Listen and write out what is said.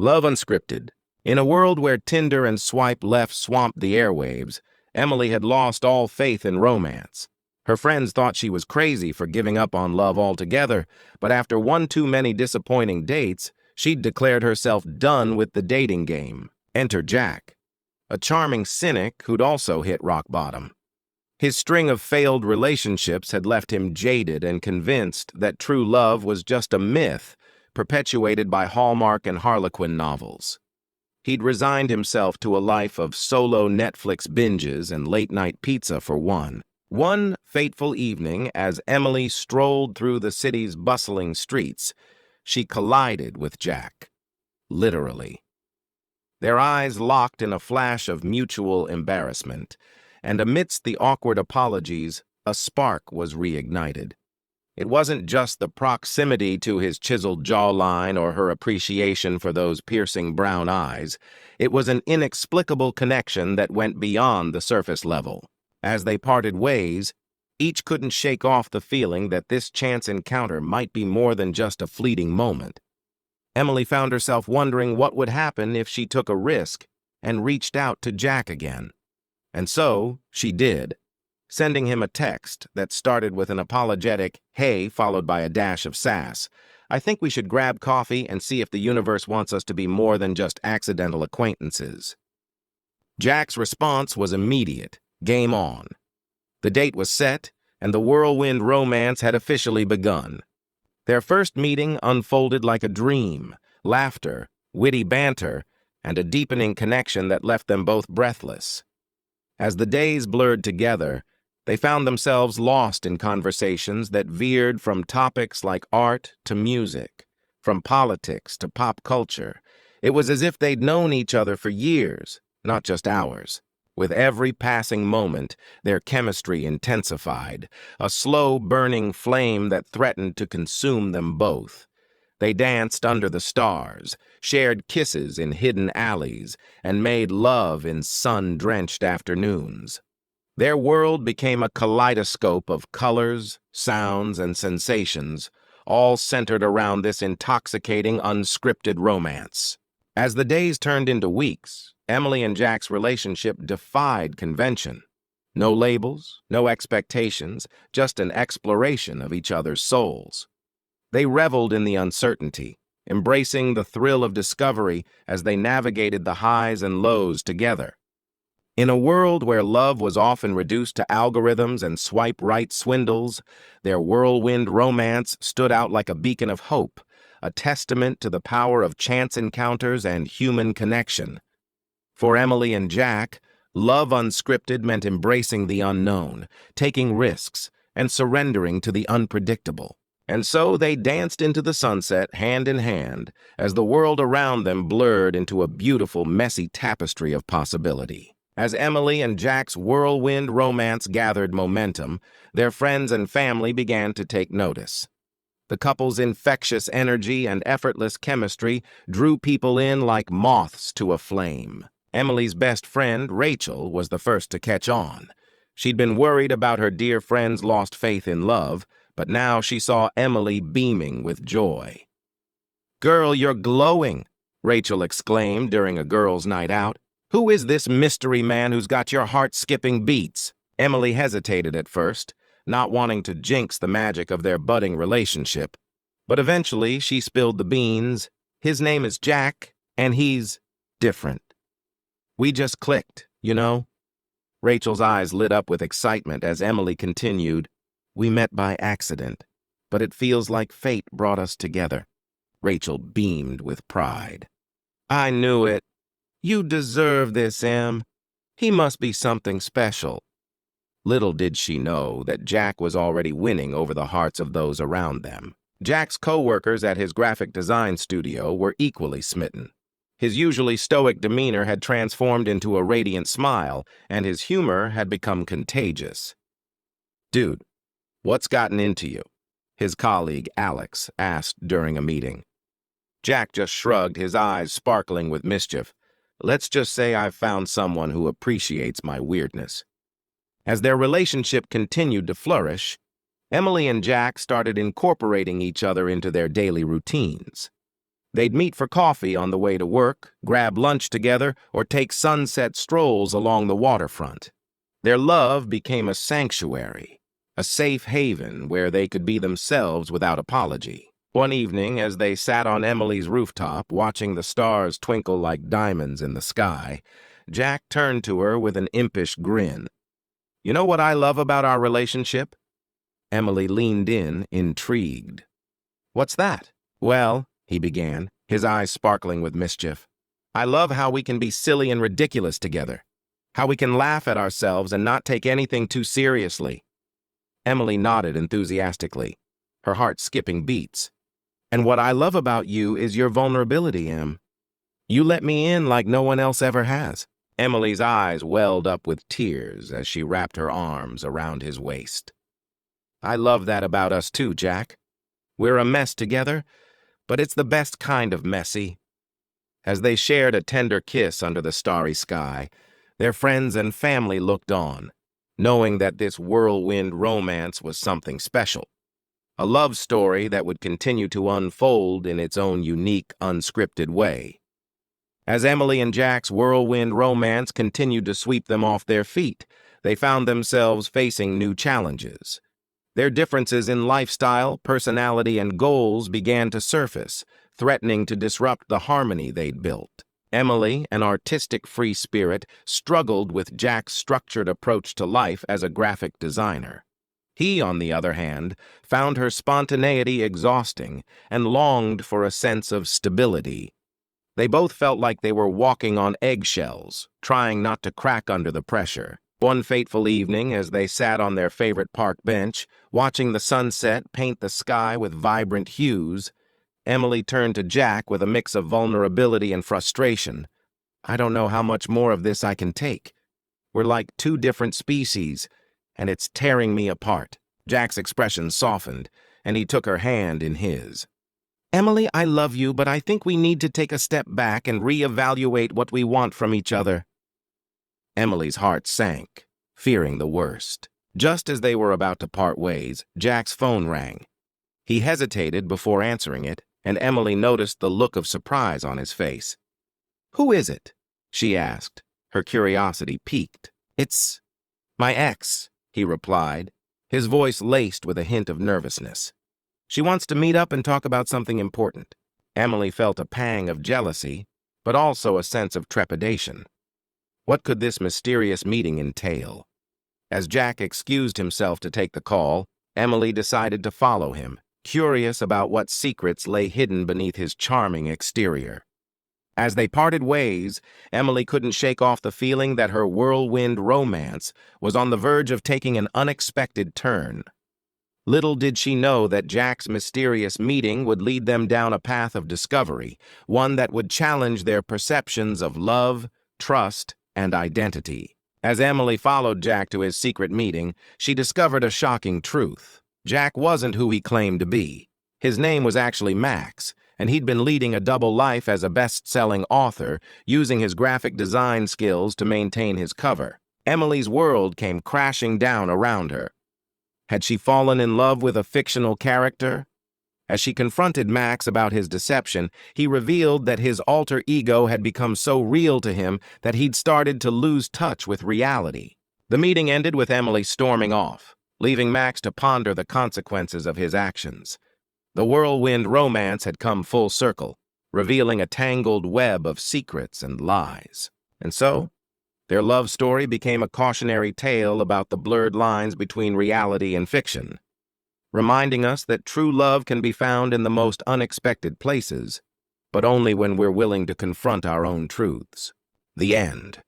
Love Unscripted. In a world where Tinder and swipe left swamped the airwaves, Emily had lost all faith in romance. Her friends thought she was crazy for giving up on love altogether, but after one too many disappointing dates, she'd declared herself done with the dating game. Enter Jack, a charming cynic who'd also hit rock bottom. His string of failed relationships had left him jaded and convinced that true love was just a myth perpetuated by Hallmark and Harlequin novels. He'd resigned himself to a life of solo Netflix binges and late-night pizza for one. One fateful evening, as Emily strolled through the city's bustling streets, she collided with Jack. Literally. Their eyes locked in a flash of mutual embarrassment, and amidst the awkward apologies, a spark was reignited. It wasn't just the proximity to his chiseled jawline or her appreciation for those piercing brown eyes. It was an inexplicable connection that went beyond the surface level. As they parted ways, each couldn't shake off the feeling that this chance encounter might be more than just a fleeting moment. Emily found herself wondering what would happen if she took a risk and reached out to Jack again. And so, she did, sending him a text that started with an apologetic "hey" followed by a dash of sass. "I think we should grab coffee and see if the universe wants us to be more than just accidental acquaintances." Jack's response was immediate. Game on. The date was set, and the whirlwind romance had officially begun. Their first meeting unfolded like a dream: laughter, witty banter, and a deepening connection that left them both breathless. As the days blurred together, they found themselves lost in conversations that veered from topics like art to music, from politics to pop culture. It was as if they'd known each other for years, not just hours. With every passing moment, their chemistry intensified, a slow burning flame that threatened to consume them both. They danced under the stars, shared kisses in hidden alleys, and made love in sun-drenched afternoons. Their world became a kaleidoscope of colors, sounds, and sensations, all centered around this intoxicating, unscripted romance. As the days turned into weeks, Emily and Jack's relationship defied convention. No labels, no expectations, just an exploration of each other's souls. They reveled in the uncertainty, embracing the thrill of discovery as they navigated the highs and lows together. In a world where love was often reduced to algorithms and swipe-right swindles, their whirlwind romance stood out like a beacon of hope, a testament to the power of chance encounters and human connection. For Emily and Jack, love unscripted meant embracing the unknown, taking risks, and surrendering to the unpredictable. And so they danced into the sunset hand in hand as the world around them blurred into a beautiful, messy tapestry of possibility. As Emily and Jack's whirlwind romance gathered momentum, their friends and family began to take notice. The couple's infectious energy and effortless chemistry drew people in like moths to a flame. Emily's best friend, Rachel, was the first to catch on. She'd been worried about her dear friend's lost faith in love, but now she saw Emily beaming with joy. "Girl, you're glowing," Rachel exclaimed during a girls' night out. "Who is this mystery man who's got your heart skipping beats?" Emily hesitated at first, not wanting to jinx the magic of their budding relationship. But eventually she spilled the beans. "His name is Jack, and he's different. We just clicked, you know?" Rachel's eyes lit up with excitement as Emily continued, "We met by accident, but it feels like fate brought us together." Rachel beamed with pride. "I knew it. You deserve this, Em. He must be something special." Little did she know that Jack was already winning over the hearts of those around them. Jack's co-workers at his graphic design studio were equally smitten. His usually stoic demeanor had transformed into a radiant smile, and his humor had become contagious. "Dude, what's gotten into you?" his colleague Alex asked during a meeting. Jack just shrugged, his eyes sparkling with mischief. "Let's just say I've found someone who appreciates my weirdness." As their relationship continued to flourish, Emily and Jack started incorporating each other into their daily routines. They'd meet for coffee on the way to work, grab lunch together, or take sunset strolls along the waterfront. Their love became a sanctuary, a safe haven where they could be themselves without apology. One evening, as they sat on Emily's rooftop, watching the stars twinkle like diamonds in the sky, Jack turned to her with an impish grin. "You know what I love about our relationship?" Emily leaned in, intrigued. "What's that?" "Well," he began, his eyes sparkling with mischief, "I love how we can be silly and ridiculous together. How we can laugh at ourselves and not take anything too seriously." Emily nodded enthusiastically, her heart skipping beats. "And what I love about you is your vulnerability, Em. You let me in like no one else ever has." Emily's eyes welled up with tears as she wrapped her arms around his waist. "I love that about us too, Jack. We're a mess together, but it's the best kind of messy." As they shared a tender kiss under the starry sky, their friends and family looked on, knowing that this whirlwind romance was something special. A love story that would continue to unfold in its own unique, unscripted way. As Emily and Jack's whirlwind romance continued to sweep them off their feet, they found themselves facing new challenges. Their differences in lifestyle, personality, and goals began to surface, threatening to disrupt the harmony they'd built. Emily, an artistic free spirit, struggled with Jack's structured approach to life as a graphic designer. He, on the other hand, found her spontaneity exhausting and longed for a sense of stability. They both felt like they were walking on eggshells, trying not to crack under the pressure. One fateful evening, as they sat on their favorite park bench, watching the sunset paint the sky with vibrant hues, Emily turned to Jack with a mix of vulnerability and frustration. "I don't know how much more of this I can take. We're like two different species, and it's tearing me apart." Jack's expression softened, and he took her hand in his. "Emily, I love you, but I think we need to take a step back and reevaluate what we want from each other." Emily's heart sank, fearing the worst. Just as they were about to part ways, Jack's phone rang. He hesitated before answering it, and Emily noticed the look of surprise on his face. "Who is it?" she asked, her curiosity piqued. "It's my ex," he replied, his voice laced with a hint of nervousness. "She wants to meet up and talk about something important." Emily felt a pang of jealousy, but also a sense of trepidation. What could this mysterious meeting entail? As Jack excused himself to take the call, Emily decided to follow him, curious about what secrets lay hidden beneath his charming exterior. As they parted ways, Emily couldn't shake off the feeling that her whirlwind romance was on the verge of taking an unexpected turn. Little did she know that Jack's mysterious meeting would lead them down a path of discovery, one that would challenge their perceptions of love, trust, and identity. As Emily followed Jack to his secret meeting, she discovered a shocking truth. Jack wasn't who he claimed to be. His name was actually Max, and he'd been leading a double life as a best-selling author, using his graphic design skills to maintain his cover. Emily's world came crashing down around her. Had she fallen in love with a fictional character? As she confronted Max about his deception, he revealed that his alter ego had become so real to him that he'd started to lose touch with reality. The meeting ended with Emily storming off, leaving Max to ponder the consequences of his actions. The whirlwind romance had come full circle, revealing a tangled web of secrets and lies. And so, their love story became a cautionary tale about the blurred lines between reality and fiction, reminding us that true love can be found in the most unexpected places, but only when we're willing to confront our own truths. The end.